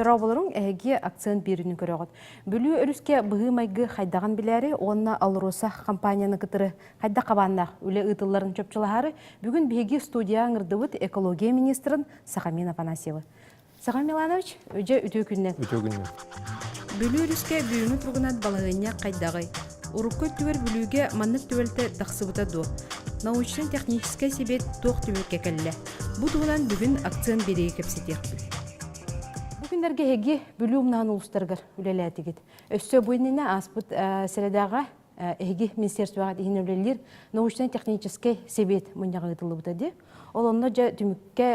Дораболорун эги акцент биринин көрөгөт. Бүлүү өрүскө быгы майгы хайдаган билери, онна Алроса компанияны кытыры хайда кабанна үле ытылларын чөпчүлаары бүгүн биги студия аңырдыбыт экология министрин Сахамин Афанасьева. Сахам Миланович, өжө үтүү күннен. Бүлүү өрүскө бүүнү тургунат балагыня кайдагай. Уруккө түбер бүлүүгө маннык түбөлтө тахсыбыта ду. Научно-технический себет тоқ түбөккө келле. Бу тугунан бүгүн акцент бири кепсетекпи. Бүгүндерге хеги бүлүү мнан улустаргар үлелетигит. Өссө буйнина аспыт средага хеги министерствага дейин үлелер научно-технический себет мынжага ытылыбыта ди. Ол онна жа түмүккө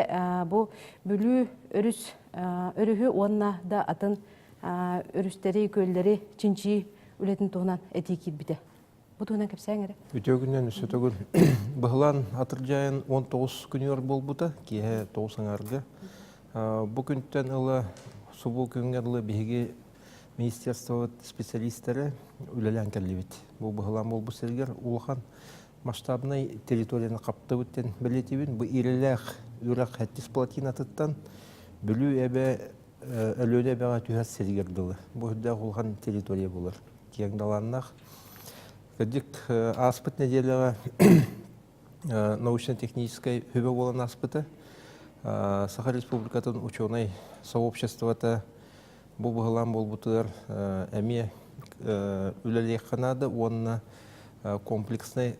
бу бүлүү өрүс өрүхү онна да атын өрүстери көлдери чинчи үлетин тугунан этики бите. Бу тугунан кепсеңер. Үтөгүнөн өсөтөгүн быһылан атыржайын 19 күнүөр болбута, кие 9-аңарга. Бу күнтен ылы субу күнгерлы биги министерство специалисттары үлелен келлибит. Бу быһылан болбу сергер улахан масштабный территорияны каптыбыттен билетибин. Бу ирелек үрак хаттис платинатыттан бүлүү эбе өлөдө бага түһәс сергердылы. Бу да улахан территория булар. Кеңдаланнах кадик аспыт неделяга научно-технической хөбө болан аспыта. Саха Республикатын ученый сообществото бу быһылан болбутыр эми үлелек канады онна комплексный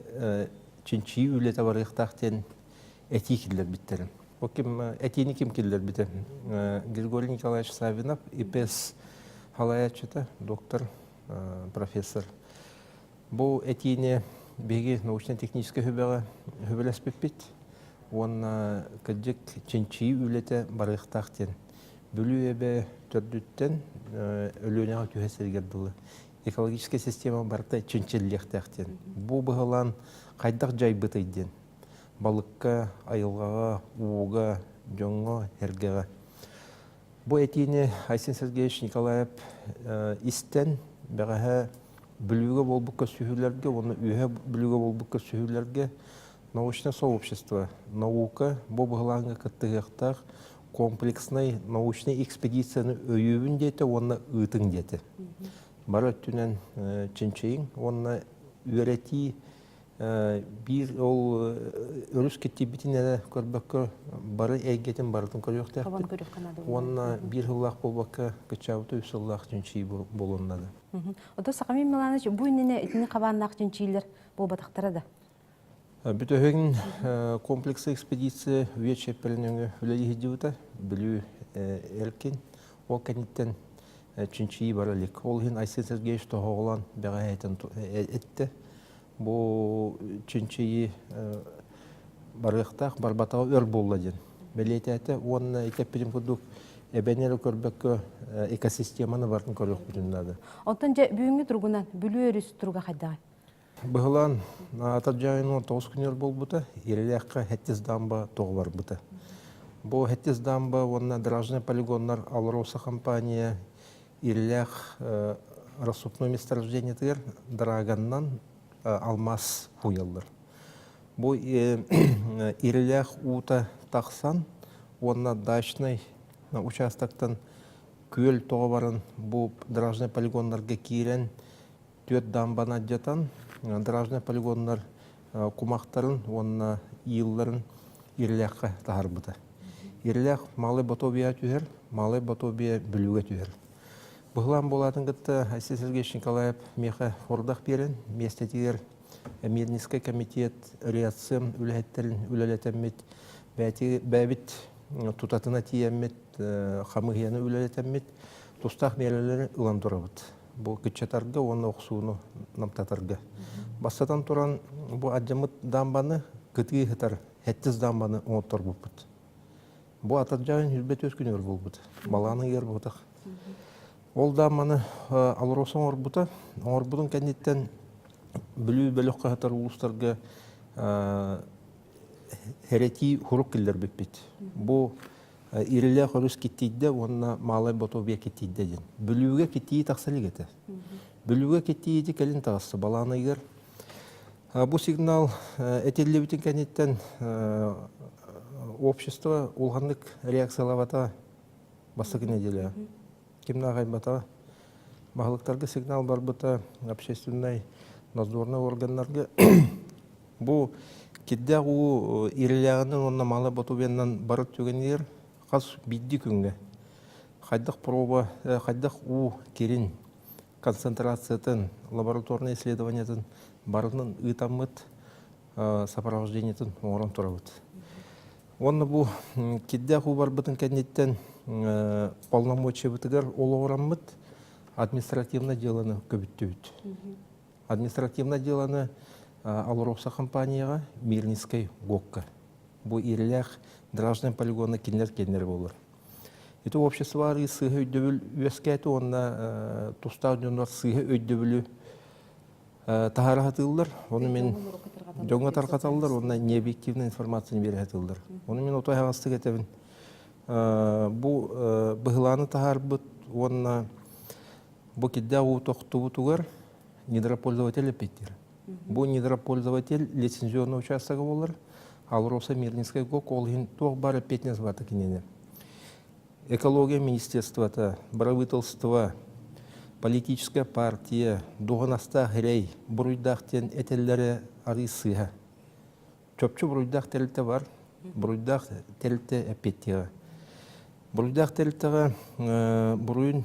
чинчи үлете барыктактен этикиллер биттерин. Бу ким этини ким киллер бите? Григорий Николаевич Савинов, ИПС халаячыта, доктор, профессор. Бу этини беги научно-технический хөбөлөспөппит. Он кадик чинчи үлете барыктактен бүлүү эбе төрдүттен өлөнөгө түһәсергердылы. Экологическая система барта чинчиллектактен. Бу быһылан кайдак жайбытыйден. Балыкка, айылгага, ууга, жоңго, эргеге. Бу этини Айсен Сергеевич Николаев истен бага бүлүүгө болбукка сүйүлөргө, оны үйө бүлүүгө болбукка сүйүлөргө научное сообщество, наука, бобыланга каттыгактар, комплексный научный экспедицияны өйүбүн дете, онна ытың дете. Бара түнен ченчейин, онна үйрети бир ол өрүс кетти битинеде көрбөккө бары эйгетин бардын көрөктөр. Онна бир хыллак болбакка кычабыты үсыллак ченчей болоннады. Ото Сахамин Миланович, бу инене итини кабаннак ченчейлер болбатактара да. Бүтөһүн комплексы экспедиция вече перенеңе үлелиһи дибута бүлүү эркин ол каниттен чинчи баралык. Ол хин Айсен Сергеевич тоголан бага айтын этте. Бу чинчи барыктак барбатага өр болладен. Белетете онна итеппирин кудук эбенер көрбөккө экосистеманы бардын көрөк бүтүндады. Онтон же бүгүнгү тургунан бүлүү өрүс турга кайдагай. Быһылан атаржайын 9 күнөр болбута, ирелякка хеттис дамба тоғы бар бута. Бу хеттис дамба онна дражный полигоннар Алроса компания ирелyak рассупной месторождение тыгер драганнан алмаз хуяллар. Бу ирелyak ута тақсан, онна дачный участоктан көл тоғы барын бу дражный полигоннарга кирен төт дамбана жатан дражный полигоннар кумактарын, онна ийылларын ирелякка тахарбыта. Ирелyak малы ботобия түһер, малы ботобия бүлүүгө түһер. Быһылан болатын гытта Айсен Сергеевич Николаев меха фордах берен, местетигер Мирницкий комитет реакциям үлеттерин үлелетеммит, бәбит тутатына тиеммит, хамыгияны үлелетеммит, тустах мерелери ыландырабыт. Бу кычатарга, оны оксууну намтатарга. Бастатан туран бу аджамыт дамбаны кытыгы хытар, хеттиз дамбаны оңоттор болбут. Бу атаржайын 105 күнөр болбут. Баланы ер болдық. Ол дамбаны алыросын орбута, орбудун кәнеттен бүлүү бөлөккө хатар улустарга херети хурук келдер беппит. Бу иреле хорус киттийде, онна малай ботобия киттийде ден. Бүлүүгө киттии таксалык эте. Бүлүүгө киттийди келин тагысы баланы егер Бу сигнал этеллебитин кенеттен общество улганнык реакциялабата басыкы неделя. Кимна гайбата баглыктарга сигнал барбыта общественный надзорный органнарга бу кидде у ирелягынын онна малы ботубеннан барып түгенер каз бидди күнгө хайдак проба хайдак у керин концентрациятын лабораторный исследованиятын барынын ытаммыт сопровождениятын оңорон турабыт. Онна бу кидде у барбытын кенеттен полномочия бытыгар олораммыт административное деланы көбүттүбүт. Административное деланы Алроса компанияга Мирницкой ГОКка. Бу ирелях дражный полигона кинер болыр. Это общество ары сыгы өйдөбүл үескәйті, онна тустау жондар сыгы өйдөбүлү тахарахатылдар. Оны мен жоңға тарқаталдар, онна необъективный информацияны беретілдір. Оны мен отой хағасты кетебін. Бу бұғыланы тахар бұд, онна бу кидда у тоқтубу тугар недропользователь петтер. Бу недропользователь лицензионный участок болар. Алроса Мирницкой ГОК олгин тоқ бары петнес баты кинене. Экология министерства, правительство, политическая партия, дуғанаста грей, буруйдақтен этеллері арысыға. Чөпчі буруйдақ тәлітті бар, буруйдақ тәлітті әпеттеға. Буруйдақ тәліттіға буруйын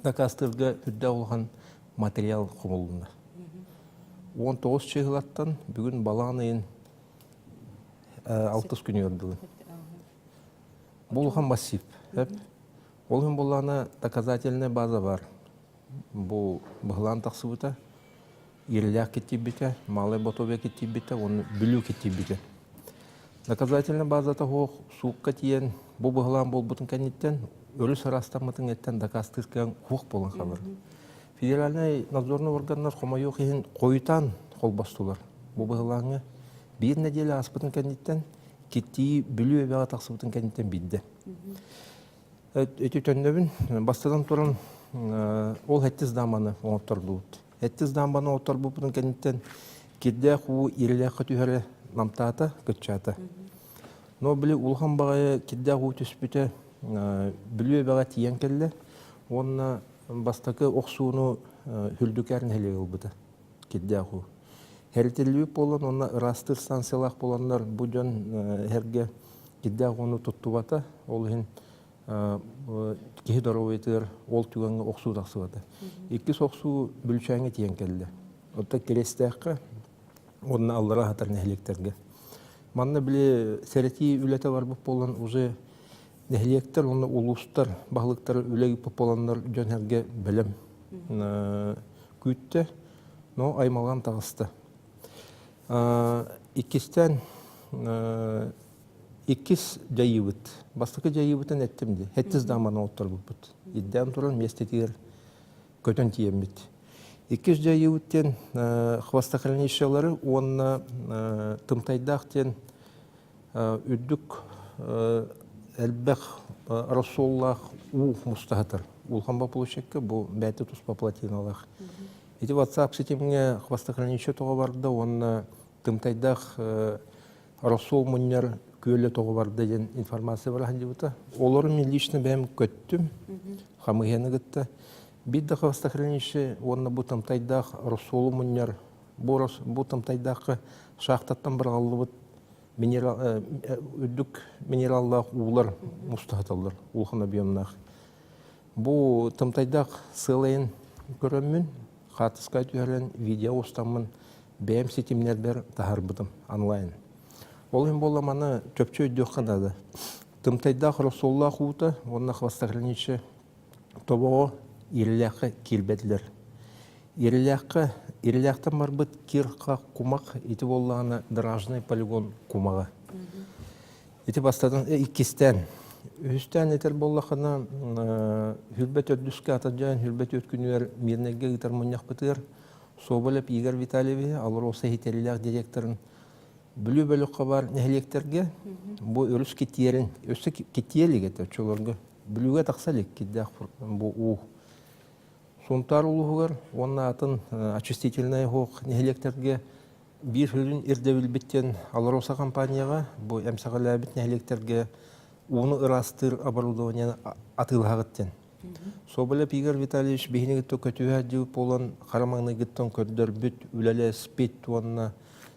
дакастырға үдді олған материал құмылында. 19 чығылаттан бүгін баланайын 6 күн өрділі. Бұл оған массив. Олғын болғаны доказательная база бар. Бұл бұғылан тақсы бұта, ерлях кетті біті, малай ботове кетті біті, оны бүлі кетті біті. Доказательная база тағы суыққа тиен, бұл бұғылан бол бұтын кәнеттен, өлі сарастамытын еттен докастырған құқ болын қалыр. Федеральный надзорный органдар қомайы қиын қойытан қол бастылар. Бұл бұғылаңы бір неделі аспытын кәнеттен, кетті бүлі өбеға тақсы бұтын кәнеттен бидді. Өте төннөбін, бастадан тұрын ол әттіз даманы оңыптар бұлыд. Әттіз даманы оңыптар бұлыдың кәнеттен кедде құу ерелеқі түйәрі намтаата, күтчаата. Но білі ұлған бағайы кедде құу түспіті бүлі өбеға тиен келді, онына бастакы оқсуыны хүлдікәрін әлеге ұлбыды, кедде құу. Әрітелі болын, онына растыр станциялақ боланлар бұден әрге кедде құуыны тұтты бата, ол ең кеһи дороветер ол түгәнгә оқсу тақсы бата. Иккис оқсу бүлчәңе тиен келді. Отта керестәққа, онына аллара хатар нәхлектерге. Манна біле сәрети үләті бар бұп болан уже нәхлектер, онына улустар, бағлықтар үләгі бұп боланлар жөнәрге білім күйтті, но аймалған тағысты. Иккистен Иккис жайыбыт. Бастықы жайыбытын әттімді. Әттіз даманы оттар бұлбыт. Идден тұрын местетігер көтін тиен біт. Иккис жайыбыттен хвастақалынешалары онына тымтайдақтен үддік әлбәқ расоллақ ұл мұстағатыр. Улханба полушеккі бұл бәті тұспа платиналақ. Эти WhatsApp сетімге хвастақалынеше тоға барды, онына тымтайдақ расол мұнер көйлі тоғы бар деген информация бар ханди бұта. Олары мен лично бәйім көттім, қамығені күтті. Бидді қавастақырынеші, онына бұл тымтайдақ расолы мұнер, бұл тымтайдақы шақтаттан бір қалды бұт, үддік минераллақ ұлар мұстағаталар, ұлқына бүйемнақ. Бұл тымтайдақ сылайын көріммін, қатысқа түйерен видео ұстамын, бәйім сетімнер бәр тағар бұдым, онлайн. Олын боламаны төпчө өйдөк қанады. Тымтайдақ Расулла қуыты, онына қвастақырынеші тобоғы ереляқы келбәділер. Ереляқтан бар бұд кирқа құмақ, еті болағына дражный полигон құмаға. Еті бастадан иккістен. Үстен етер болақына хүлбәт өддіске атаджайын, хүлбәт өткінуер мирнеге ғытар мұнияқ бұтығыр. Соболеп Игорь Витальеве, алыр осы хетерелях директорын бүлі бөліққа бар нәхлектерге бұл өріс кеттерін, өсі кеттерілік еті чоларға бүліге тақсалек кеддәқ бұл Сонтар улуғығар, оның атын очистительный хоқ нәхелектерге bir hürün irdebilbitten Alrosa компанияға, bu әмсағалабит нәхелектерге оны ырастыр оборудованияны атылғағыттен. Соболеп Игорь Витальевич бейінігітті көтуға деуіп болан қарамаңнығыттан көрдір бүт үләлі спет туанына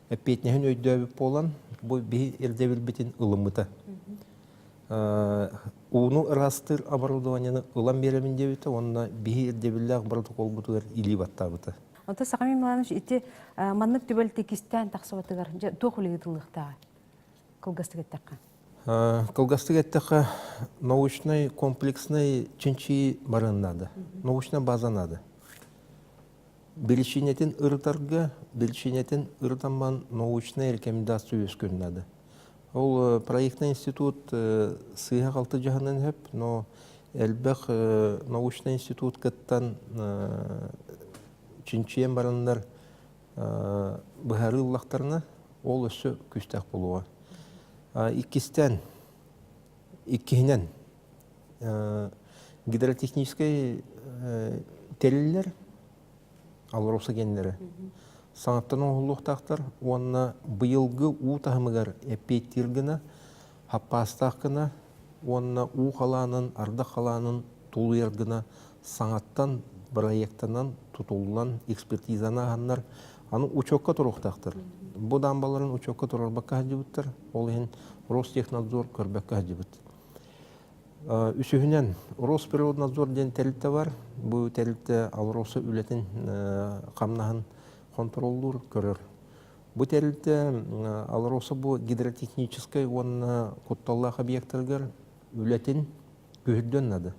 әппетнәхін өйдөбіп болан бұл бейін ирдебілбетін ылымыта. Оны ырастыр оборудованияны ылам беремін дебіті, онына бейін ирдебілі протокол бұтығыр илі баттабыты. Онта Сақами Миланович, ити маннык түбәлті кистен тақсыбатығар, тоқ үлігітіліқтаға, қылғастық әттіққа? Кылгастык әттіққа научный комплексный чинчи барын надо, научная база надо. Белчинетін ұрытарға, белчинетін ұрытанман научный рекомендацию өскөн надо. Ол проектный институт сыйға қалты жағынан өп, но әлбәқ научный институт кыттан чинчиен барындар бұхары ұллақтарына ол өсі күстәк болуға. Иккенен гидротехнический телелер, Алроса генлері, саңаттан оғылықтақтар, онына бұйылғы ұтағымығар әпеттергіні, хаппастаққына, онына у қаланын, арды қаланын тұлы ергіні саңаттан, проекттанан, тұтылынан, экспертизаны ағанлар, аны учокка тұрықтақтыр. Бұл дамбаларын учокка тұрарбаққа әдебіттір, ол ең Ростехнадзор көрбәкка әдебіт. Үсігінен Росприроднадзор ден тәрілті бар, бұл тәрілті Алроса үлетін қамнағын контролдыр көрір. Бұл тәрілті Алроса бұл гидротехнический онына құтталлақ объекттергер үлетін күйірден нады.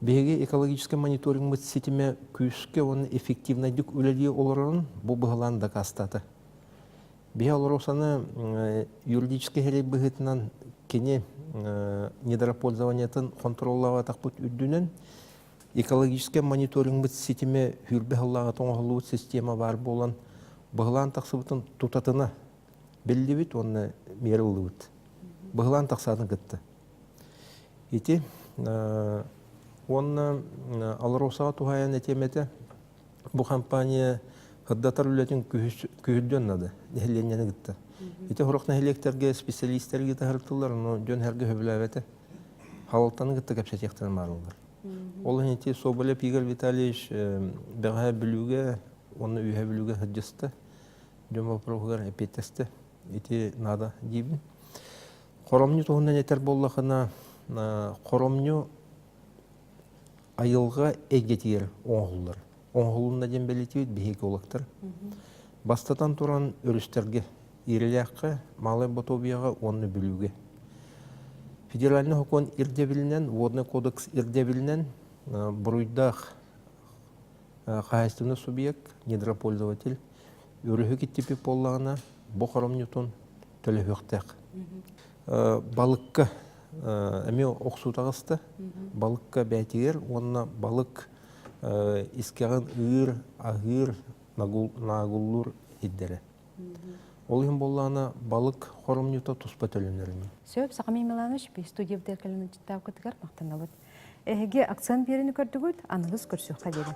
Беге экологический мониторинг сетіме күйіске оны эффективный дүк үләлі оларын бұл бұғылан да қастаты. Беге Алросаны юридический хәрей бұғытынан кене недропользованиятын контроллаға тақпыт үддінен экологический мониторинг сетіме хүрбе ғылаға тоңғылуы система бар болан бұғылан тақсыбытын тұтатына белді біт, оны мері ұлы біт. Бұғылан тақсадың күтті. Еті, оны Алросаға туғаян әтеметі бұл компания ғыддатар үлетін күйірден нады, нәхіленені күтті. Еті ғұрық нәхілектерге, специалисттерге тағырттылар, но жөн әргі хөбіләветі халықтаны күтті кәпсетектерін марылдар. Ол әнеті Соболеп Игорь Витальевич бәға білуге, оны үйе білуге ғыджысты, жөн вопроғығар әпеттесті, еті нада дейбін. Қоромны тұғыннан етер боллақына қоромны айылға әгетер оңғылдар. Оңғылында ден бәлетейді бейік олықтар. Бастатан тұран өрістерге, иреліаққа, малай ботобияға оны білуге. Федеральный хокон ирдебілінен, водный кодекс ирдебілінен бұруйдақ қағайстыны субъект, недропользователь, өрігі кеттепек боллағына бұ қоромнютын төлі өқтәқ. Балыққа әме оқсутағысты, балыққа бәйтегер, онына балық искаған ұйыр, ағыр, нағыллыр еддері. Ол ең болағына балық қоромнюта тұспа төлінеріне. Сөп, Сақами Миланович, бей студия бұдеркеліні жыттау көтігер мақтан алып. Әйге акцент беріні көрдігіт, анығыз көрсіқта деді.